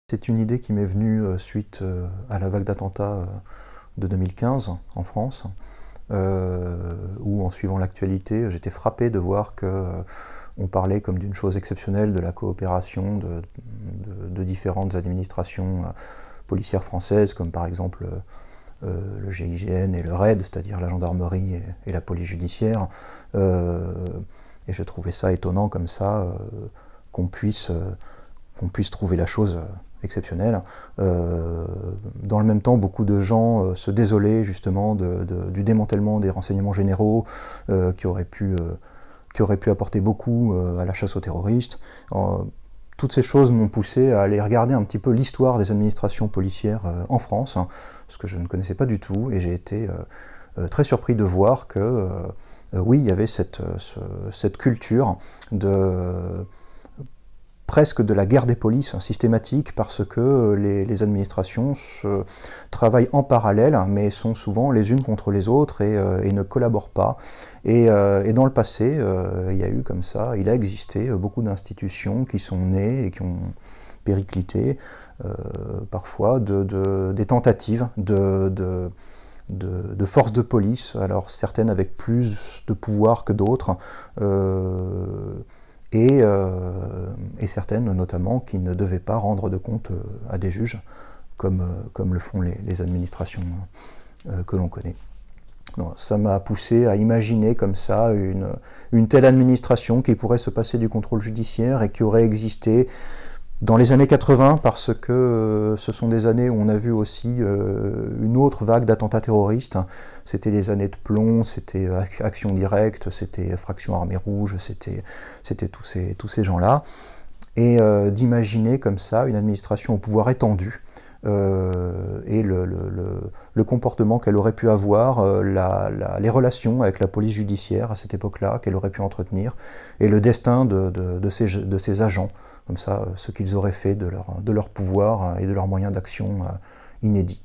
C'est une idée qui m'est venue suite à la vague d'attentats de 2015 en France, où en suivant l'actualité, j'étais frappé de voir qu'on parlait comme d'une chose exceptionnelle de la coopération de différentes administrations policières françaises, comme par exemple le GIGN et le RAID, c'est-à-dire la gendarmerie et la police judiciaire. Et je trouvais ça étonnant comme ça, qu'on puisse trouver la chose exceptionnelle. Dans le même temps, beaucoup de gens se désolaient justement du démantèlement des renseignements généraux qui auraient pu apporter beaucoup à la chasse aux terroristes. Toutes ces choses m'ont poussé à aller regarder un petit peu l'histoire des administrations policières en France, ce que je ne connaissais pas du tout, et j'ai été très surpris de voir que oui, il y avait cette culture presque de la guerre des polices systématique, parce que les administrations travaillent en parallèle, mais sont souvent les unes contre les autres et ne collaborent pas. Et dans le passé, il a existé beaucoup d'institutions qui sont nées et qui ont périclité, parfois des tentatives de forces de police, alors certaines avec plus de pouvoir que d'autres, et certaines notamment qui ne devaient pas rendre de compte à des juges, comme le font les administrations que l'on connaît. Donc, ça m'a poussé à imaginer comme ça une telle administration qui pourrait se passer du contrôle judiciaire et qui aurait existé dans les années 80, parce que ce sont des années où on a vu aussi une autre vague d'attentats terroristes. C'était les années de plomb, c'était Action Directe, c'était Fraction Armée Rouge, c'était tous ces gens-là. Et d'imaginer comme ça une administration au pouvoir étendu, et le comportement qu'elle aurait pu avoir, les relations avec la police judiciaire à cette époque-là, qu'elle aurait pu entretenir, et le destin de ces agents, comme ça, ce qu'ils auraient fait de leur pouvoir et de leurs moyens d'action inédits.